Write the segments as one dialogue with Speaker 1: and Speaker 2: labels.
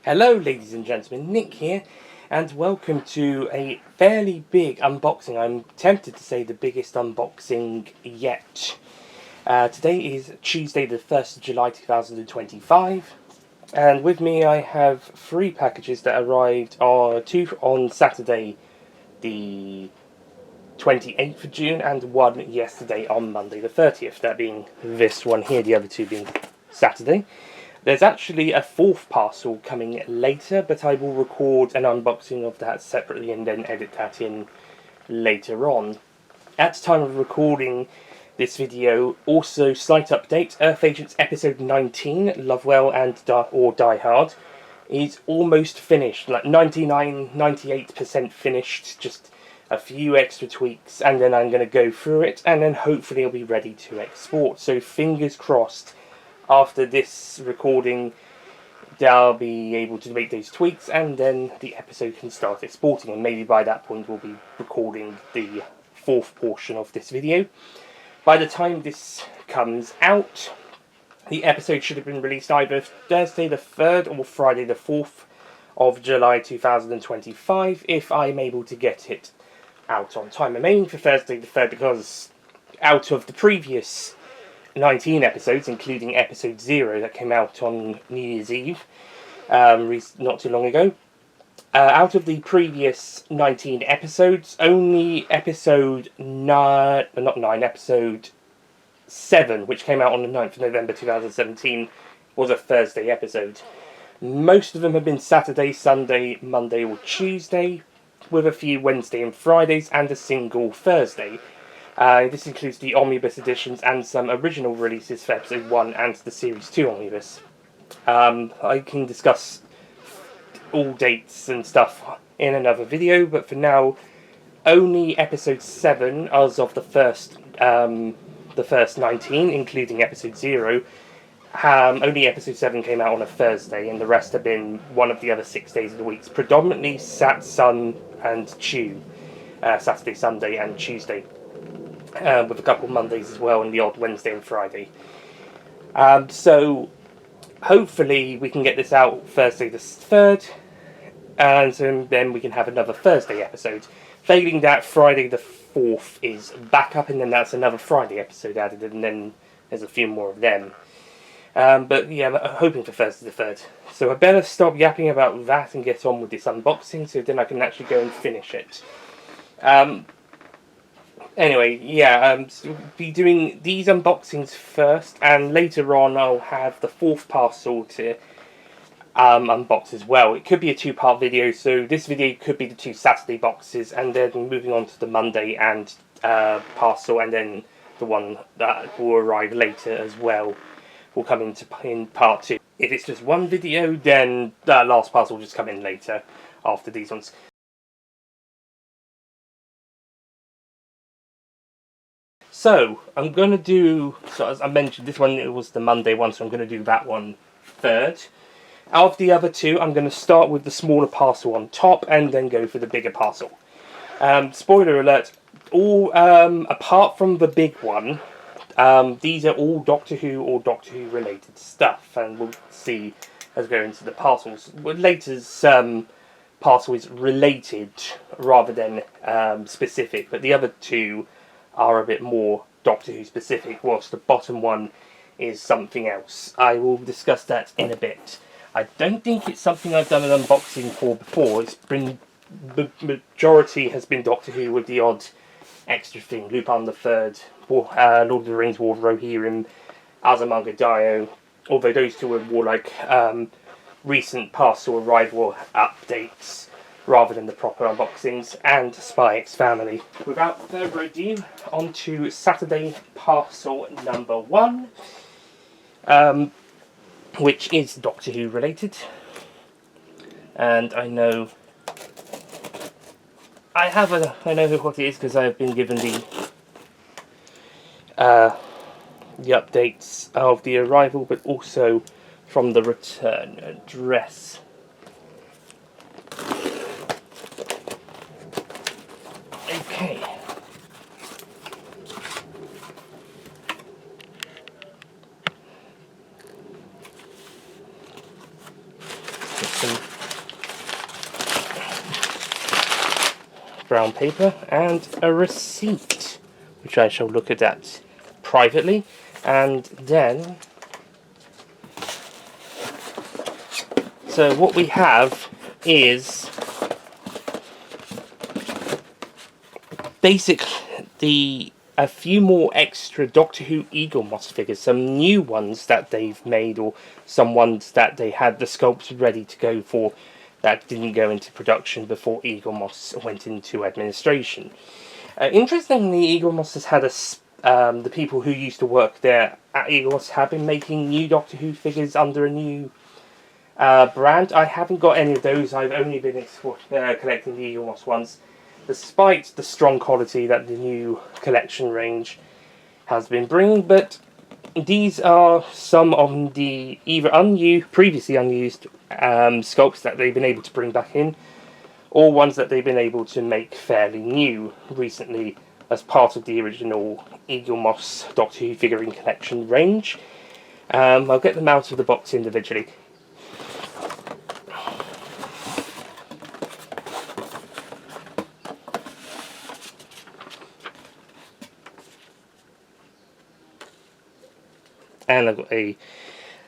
Speaker 1: Hello ladies and gentlemen, Nick here, and welcome to a fairly big unboxing. I'm tempted to say the biggest unboxing yet. Today is Tuesday the 1st of July 2025, and with me I have three packages that arrived, two on Saturday the 28th of June and one yesterday on Monday the 30th, that being this one here, the other two being Saturday. There's actually a fourth parcel coming later, but I will record an unboxing of that separately and then edit that in later on. At the time of recording this video, also slight update, Earth Agents episode 19, Lovewell and Die Hard, is almost finished, like 98% finished, just a few extra tweaks, and then I'm going to go through it, and then hopefully it'll be ready to export. So fingers crossed, after this recording, I'll be able to make those tweaks, and then the episode can start exporting, and maybe by that point we'll be recording the fourth portion of this video. By the time this comes out, the episode should have been released either Thursday the 3rd or Friday the 4th of July 2025, if I'm able to get it out on time. I'm aiming for Thursday the 3rd because out of the previous 19 episodes, including episode 0 that came out on New Year's Eve, not too long ago. Out of the previous 19 episodes, only episode 7, which came out on the 9th of November 2017, was a Thursday episode. Most of them have been Saturday, Sunday, Monday or Tuesday, with a few Wednesday and Fridays, and a single Thursday. This includes the Omnibus editions and some original releases for Episode 1 and the Series 2 Omnibus. I can discuss all dates and stuff in another video, but for now, only Episode 7, as of the first 19, including Episode 0, only Episode 7 came out on a Thursday, and the rest have been one of the other 6 days of the week, predominantly Sat, Sun, and Chew, Saturday, Sunday, and Tuesday. With a couple of Mondays as well, and the odd Wednesday and Friday. So hopefully we can get this out Thursday the 3rd, and so then we can have another Thursday episode. Failing that, Friday the 4th is back up, and then that's another Friday episode added, and then there's a few more of them. But yeah, I'm hoping for Thursday the 3rd. So I better stop yapping about that and get on with this unboxing, so then I can actually go and finish it. Anyway, yeah, so be doing these unboxings first, and later on I'll have the fourth parcel to unbox as well. It could be a two-part video, so this video could be the two Saturday boxes, and then moving on to the Monday and parcel, and then the one that will arrive later as well will come in part 2. If it's just one video, then that last parcel will just come in later after these ones. So, I'm going to do, so as I mentioned, this one, it was the Monday one, so I'm going to do that one third. Out of the other two, I'm going to start with the smaller parcel on top, and then go for the bigger parcel. Spoiler alert, all, apart from the big one, these are all Doctor Who or Doctor Who related stuff, and we'll see as we go into the parcels. Later's parcel is related rather than specific, but the other two are a bit more Doctor Who specific, whilst the bottom one is something else. I will discuss that in a bit. I don't think it's something I've done an unboxing for before. It's been, the majority has been Doctor Who with the odd extra thing. Lupin the Third, Lord of the Rings, War of Rohirrim, Azamanga Daioh, although those two were more like recent parcel arrival updates rather than the proper unboxings, and Spy X Family. Without further ado, on to Saturday parcel number 1, which is Doctor Who related. And I know what it is because I've been given the updates of the arrival, but also from the return address. Okay. some brown paper and a receipt, which I shall look at that privately, and then so what we have is basically a few more extra Doctor Who Eaglemoss figures, some new ones that they've made, or some ones that they had the sculpts ready to go for that didn't go into production before Eaglemoss went into administration. Interestingly, Eaglemoss has had the people who used to work there at Eaglemoss have been making new Doctor Who figures under a new brand. I haven't got any of those. I've only been collecting the Eaglemoss ones, despite the strong quality that the new collection range has been bringing. But these are some of the either previously unused sculpts that they've been able to bring back in, or ones that they've been able to make fairly new recently as part of the original Eaglemoss Doctor Who figurine collection range. I'll get them out of the box individually. And I've got a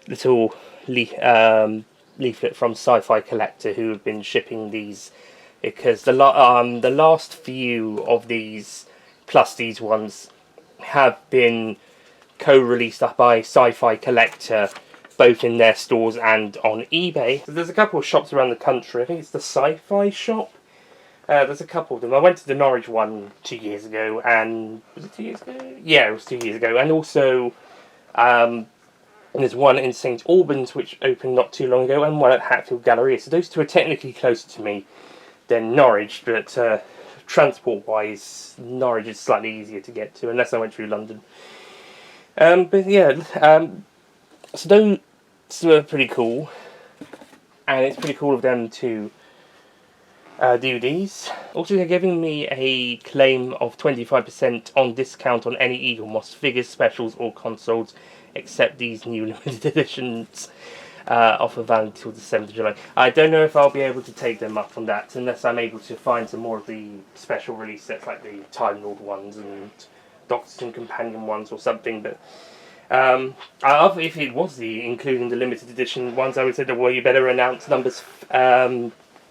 Speaker 1: little leaflet from Sci-Fi Collector, who have been shipping these, because the last few of these, plus these ones, have been co-released by Sci-Fi Collector, both in their stores and on eBay. So there's a couple of shops around the country. I think it's the Sci-Fi shop. There's a couple of them. I went to the Norwich one 2 years ago, and was it 2 years ago? Yeah, it was 2 years ago. And also and there's one in St Albans which opened not too long ago, and one at Hatfield Galleria. So those two are technically closer to me than Norwich, but transport-wise, Norwich is slightly easier to get to, unless I went through London. But yeah, so those were pretty cool, and it's pretty cool of them to do these. Also, they're giving me a claim of 25% on discount on any Eaglemoss figures, specials or consoles, except these new limited editions, offer valid till the 7th of July. I don't know if I'll be able to take them up on that, unless I'm able to find some more of the special release sets, like the Time Lord ones and Doctors and Companion ones or something. But if it was including the limited edition ones, I would say that, well, you better announce numbers.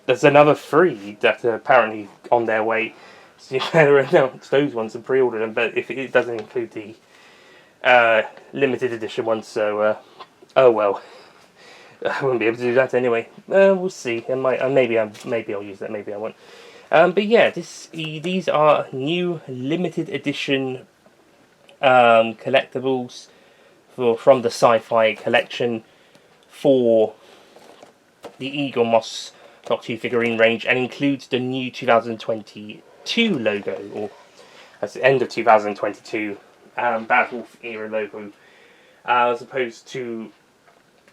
Speaker 1: There's another 3 that are apparently on their way, so you better announce those ones and pre-order them. But if it doesn't include the limited edition ones, so oh well, I wouldn't be able to do that anyway. We'll see. Maybe I'll use that. Maybe I won't. But yeah, these are new limited edition collectibles from the Sci-Fi collection for the Eaglemoss Doctor Who figurine range, and includes the new 2022 logo, or that's the end of 2022 Bad Wolf era logo, as opposed to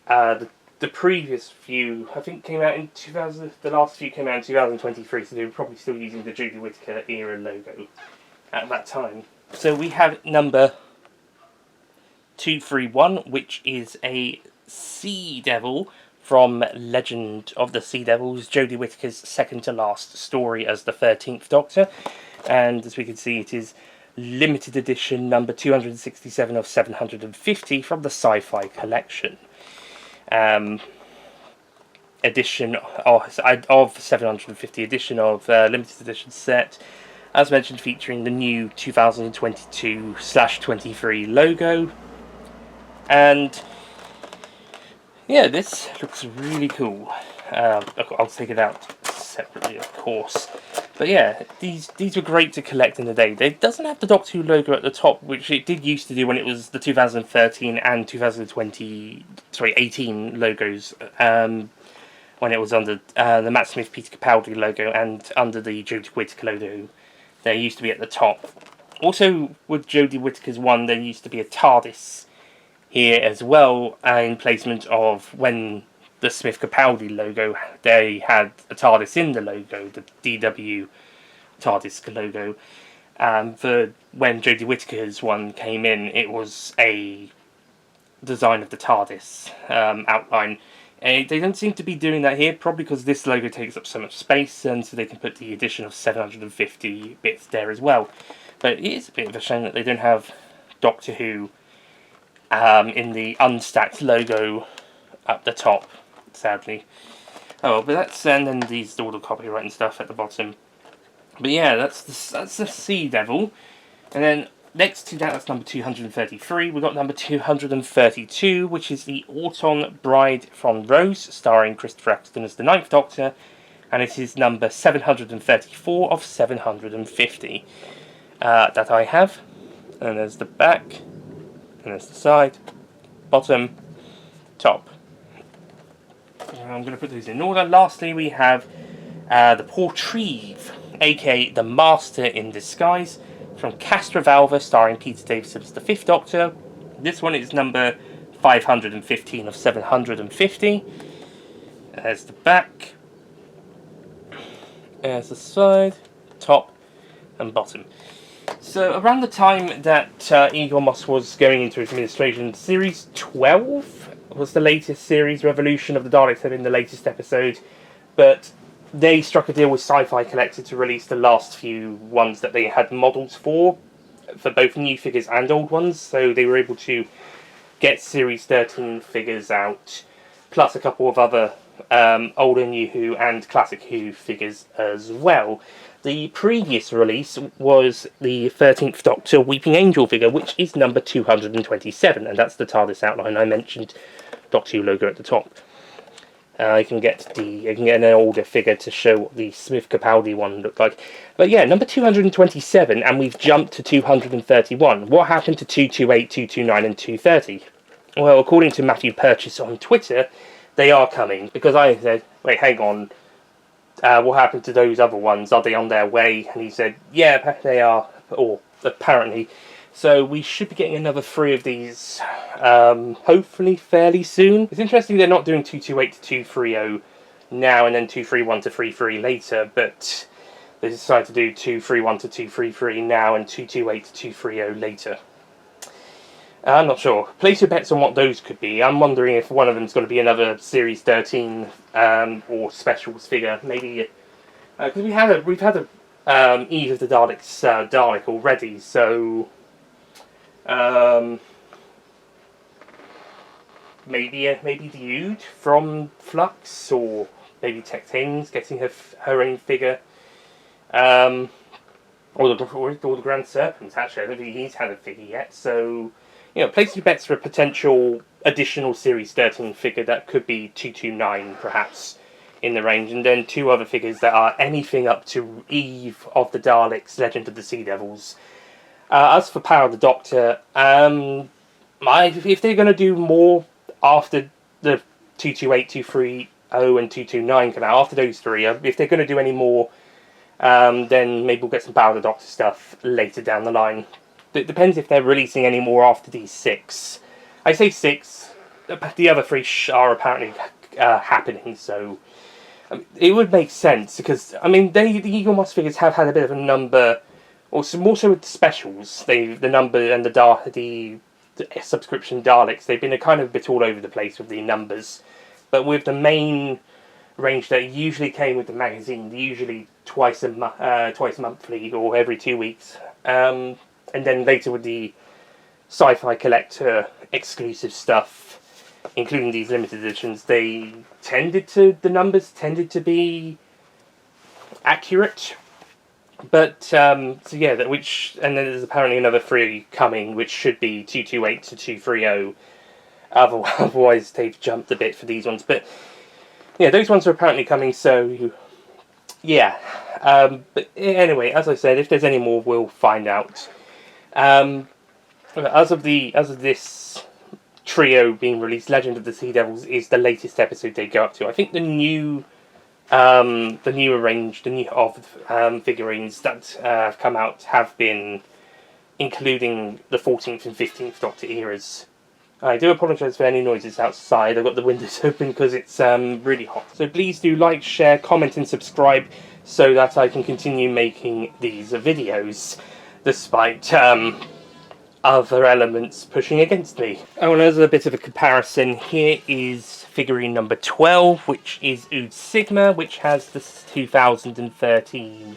Speaker 1: the previous few. I think came out in 2000. The last few came out in 2023, so they were probably still using the Jodie Whittaker era logo at that time. So we have number 231, which is a Sea Devil from Legend of the Sea Devils, Jodie Whittaker's second to last story as the 13th Doctor. And as we can see, it is limited edition number 267 of 750 from the Sci-Fi collection. Edition of 750 edition of limited edition set, as mentioned, featuring the new 2022/23 logo. And yeah, this looks really cool. I'll take it out separately, of course. But yeah, these were great to collect in the day. It doesn't have the Doctor Who logo at the top, which it did used to do when it was the 2013 and 2018 logos. When it was under the Matt Smith Peter Capaldi logo and under the Jodie Whittaker logo, there used to be at the top. Also, with Jodie Whittaker's one, there used to be a TARDIS here as well, in placement of when the Smith Capaldi logo, they had a TARDIS in the logo, the DW TARDIS logo. For when Jodie Whittaker's one came in, it was a design of the TARDIS outline They don't seem to be doing that here, probably because this logo takes up so much space, and so they can put the addition of 750 bits there as well. But it is a bit of a shame that they don't have Doctor Who in the unstacked logo up the top, sadly. Oh, but that's, and then all the copyright and stuff at the bottom. But yeah, that's the Sea Devil. And then next to that's number 233. We've got number 232, which is the Auton Bride from Rose, starring Christopher Eccleston as the Ninth Doctor. And it is number 734 of 750 that I have. And there's the back, and there's the side, bottom, top. I'm going to put those in order. Lastly, we have the Portreeve, aka the Master in Disguise, from Castrovalva, starring Peter Davison as the Fifth Doctor. This one is number 515 of 750. There's the back. There's the side, top, and bottom. So around the time that Egon Moss was going into administration, Series 12 was the latest series. Revolution of the Daleks had been the latest episode, but they struck a deal with Sci-Fi Collector to release the last few ones that they had models for both new figures and old ones, so they were able to get Series 13 figures out, plus a couple of other older New Who and Classic Who figures as well. The previous release was the 13th Doctor Weeping Angel figure, which is number 227, and that's the TARDIS outline I mentioned, Doctor Who logo at the top. You can get an older figure to show what the Smith Capaldi one looked like. But yeah, number 227, and we've jumped to 231. What happened to 228, 229, and 230? Well, according to Matthew Purchase on Twitter, they are coming, because I said, wait, hang on, what happened to those other ones? Are they on their way? And he said, yeah, they are, or apparently. So we should be getting another 3 of these, hopefully fairly soon. It's interesting they're not doing 228 to 230 now and then 231 to 33 later, but they decided to do 231 to 233 now and 228 to 230 later. I'm not sure. Place your bets on what those could be. I'm wondering if one of them's going to be another Series 13 or Specials figure. Maybe because we've had a Eve of the Daleks Dalek already, so maybe the Ood from Flux, or maybe Tectane's getting her own figure, or the Grand Serpent. Actually, I don't think he's had a figure yet, so. You know, place your bets for a potential additional Series 13 figure that could be 229, perhaps, in the range, and then 2 other figures that are anything up to Eve of the Daleks, Legend of the Sea Devils. As for Power of the Doctor, if they're going to do more after the 228, 230, and 229 come out, after those 3, if they're going to do any more, then maybe we'll get some Power of the Doctor stuff later down the line. It depends if they're releasing any more after these 6. I say 6, the other 3 are apparently happening, so it would make sense, because, I mean, the Egon Moss figures have had a bit of a number, or more so with the specials, the number and the subscription Daleks, they've been a kind of bit all over the place with the numbers, but with the main range that usually came with the magazine, usually twice monthly, or every 2 weeks, and then later with the Sci-Fi Collector exclusive stuff, including these limited editions, the numbers tended to be accurate. But, so yeah, and then there's apparently another 3 coming, which should be 228 to 230. Otherwise, they've jumped a bit for these ones. But, yeah, those ones are apparently coming, so, yeah. But anyway, as I said, if there's any more, we'll find out. As of this trio being released, Legend of the Sea Devils is the latest episode they go up to. I think the new figurines that have come out have been including the 14th and 15th Doctor eras. I do apologise for any noises outside. I've got the windows open because it's really hot. So please do like, share, comment and subscribe so that I can continue making these videos, despite other elements pushing against me. Oh, and as a bit of a comparison, here is figurine number 12, which is Ood Sigma, which has the 2013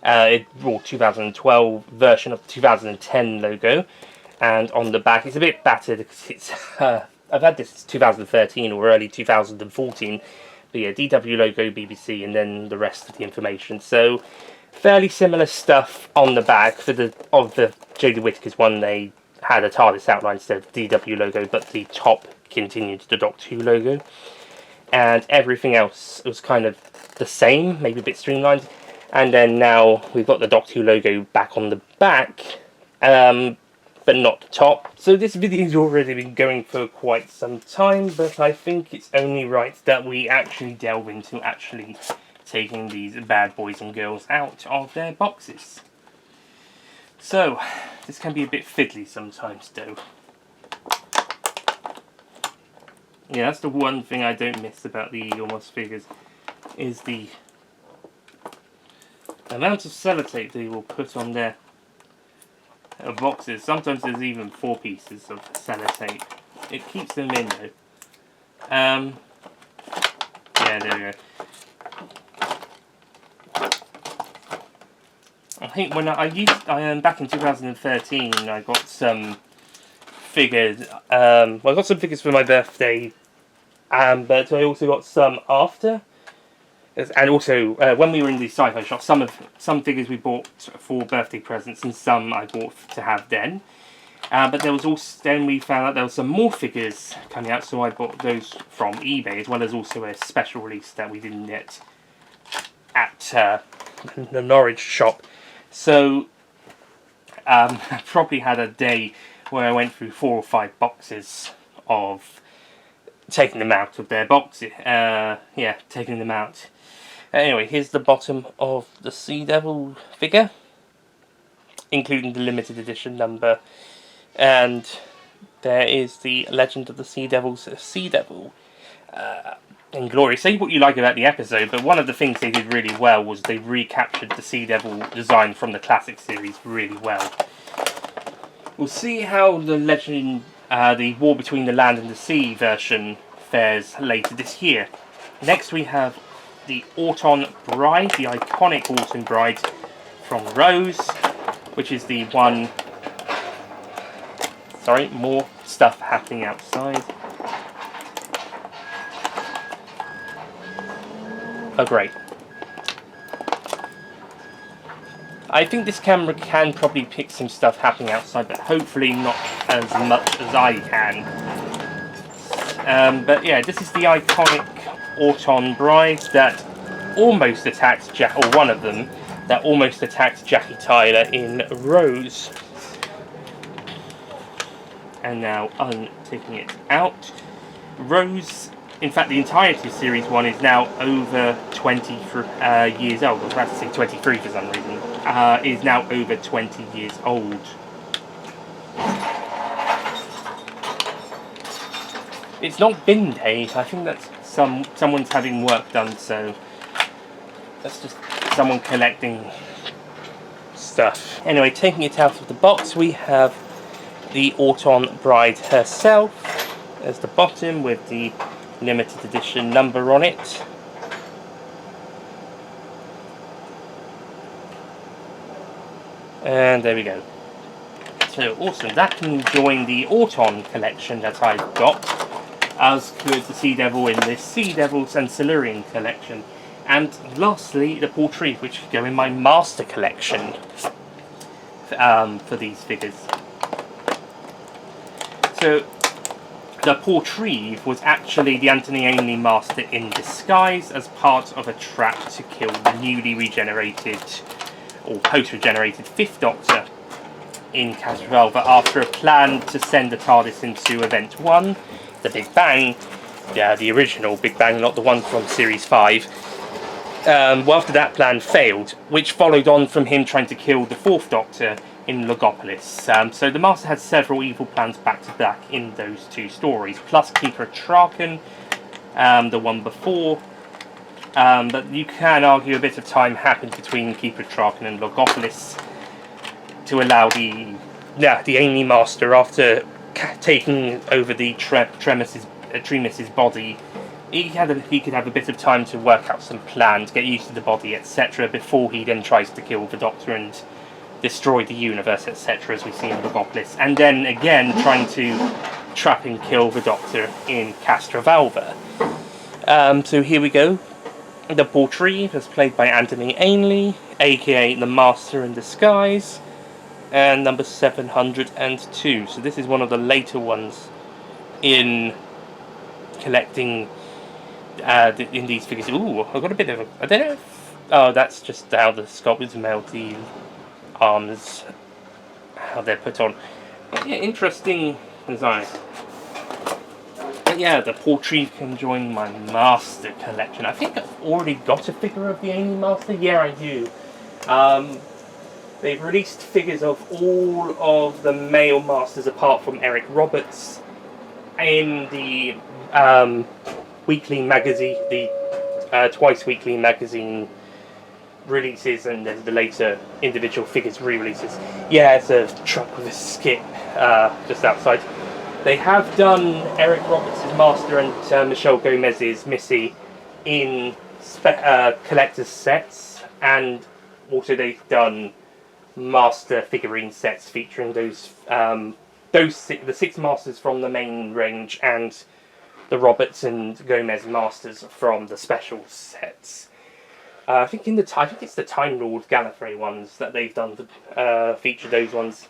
Speaker 1: or 2012 version of the 2010 logo, and on the back it's a bit battered because it's I've had this 2013 or early 2014, but yeah, DW logo, BBC, and then the rest of the information. So fairly similar stuff on the back. For the Jodie Whittaker's one, they had a TARDIS outline instead of the DW logo, but the top continued the Doctor Who logo, and everything else was kind of the same, maybe a bit streamlined. And then now we've got the Doctor Who logo back on the back, but not the top. So this video's already been going for quite some time, but I think it's only right that we actually delve into actually taking these bad boys and girls out of their boxes. So, this can be a bit fiddly sometimes though. Yeah, that's the one thing I don't miss about the Eaglemoss figures, is the amount of sellotape they will put on their boxes. Sometimes there's even 4 pieces of sellotape. It keeps them in though. Yeah, there we go. I think when back in 2013, I got some figures. Well, I got some figures for my birthday, but I also got some after. And also, when we were in the sci-fi shop, some figures we bought for birthday presents, and some I bought to have then. But there was also, then we found out there were some more figures coming out, so I bought those from eBay, as well as also a special release that we didn't get at the Norwich shop. So, I probably had a day where I went through 4 or 5 boxes of taking them out of their boxes. Yeah, taking them out. Anyway, here's the bottom of the Sea Devil figure, including the limited edition number. And there is the Legend of the Sea Devil's Sea Devil in glory. Say what you like about the episode, but one of the things they did really well was they recaptured the Sea Devil design from the classic series really well. We'll see how the Legend, the War Between the Land and the Sea version fares later this year. Next we have the Auton Bride, the iconic Auton Bride from Rose, which is the one... Sorry, more stuff happening outside. Oh great. I think this camera can probably pick some stuff happening outside, but hopefully not as much as I can. But yeah, this is the iconic Auton Bride that almost attacked or one of them, that almost attacked Jackie Tyler in Rose. And now taking it out. Rose, in fact the entirety of Series 1 is now over 20 years old. I was about to say 23 for some reason. Is now over 20 years old. It's not bin day. I think that's someone's having work done, so that's just someone collecting stuff. Anyway, taking it out of the box, we have the Auton Bride herself as the bottom with the limited edition number on it. And there we go. So awesome, that can join the Auton collection that I've got, as could the Sea Devil in this Sea Devils and Silurian collection. And lastly, the Portreeve, which could go in my master collection for these figures. So, the Portreeve was actually the Anthony Ainley Master in disguise as part of a trap to kill the newly regenerated, or post-regenerated 5th Doctor in Castrovalva after a plan to send the TARDIS into Event 1, the Big Bang, the original Big Bang, not the one from Series 5. Well, after that plan failed, which followed on from him trying to kill the 4th Doctor in Logopolis. So the Master had several evil plans back to back in those 2 stories, plus Keeper of Traken, the one before. But you can argue a bit of time happened between Keeper of Traken and Logopolis to allow the the Amy Master, after taking over the Tremis's body, he could have a bit of time to work out some plans, get used to the body, etc., before he then tries to kill the Doctor and destroy the universe, etc., as we see in Logopolis, and then again trying to trap and kill the Doctor in Castrovalva. So here we go. The Portree was played by Anthony Ainley, aka the Master in Disguise, and number 702. So this is one of the later ones in collecting in these figures. Ooh, I've got a bit of I don't know if... Oh, that's just how the sculptors made the arms, how they're put on. Yeah, interesting design. But yeah, the Portree can join my Master collection. I think I've already got a figure of the Amy Master. Yeah, I do. They've released figures of all of the male Masters apart from Eric Roberts in the weekly magazine, the twice weekly magazine releases, and then the later individual figures re-releases. Yeah, it's a truck with a skip just outside. They have done Eric Roberts' Master and Michelle Gomez's Missy in collector's sets, and also they've done Master figurine sets featuring the 6 Masters from the main range and the Roberts and Gomez Masters from the special sets. I think it's the Time Lord Gallifrey ones that they've done to feature those ones.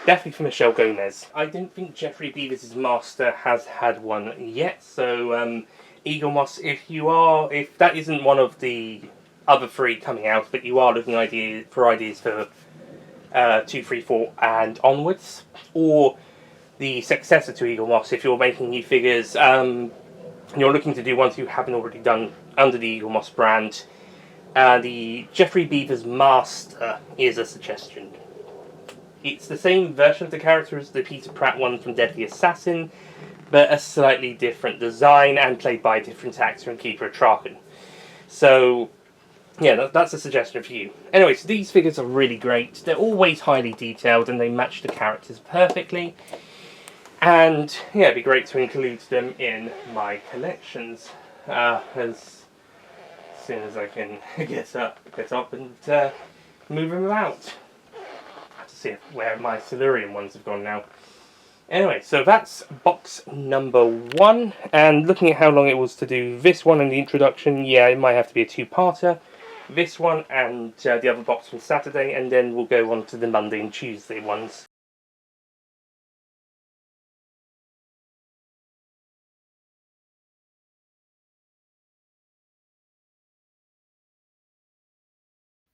Speaker 1: Definitely for Michelle Gomez. I don't think Geoffrey Beevers' Master has had one yet, so Eaglemoss, if that isn't one of the other 3 coming out, but you are looking for ideas for 2, 3, 4 and onwards, or the successor to Eaglemoss, if you're making new figures, and you're looking to do ones you haven't already done under the Eaglemoss brand, the Geoffrey Beevers Master is a suggestion. It's the same version of the character as the Peter Pratt one from Deadly Assassin, but a slightly different design and played by a different actor and Keeper of Traken. So, yeah, that's a suggestion for you. Anyway, so these figures are really great. They're always highly detailed and they match the characters perfectly. And, yeah, it'd be great to include them in my collections as soon as I can get up and move them about. See where my Silurian ones have gone now. Anyway, so that's box number 1, and looking at how long it was to do this one and the introduction, yeah, it might have to be a 2-parter. This one and the other box from Saturday, and then we'll go on to the Monday and Tuesday ones.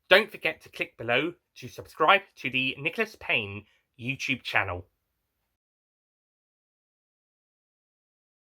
Speaker 1: Don't forget to click below to subscribe to the Nicholas Payne YouTube channel.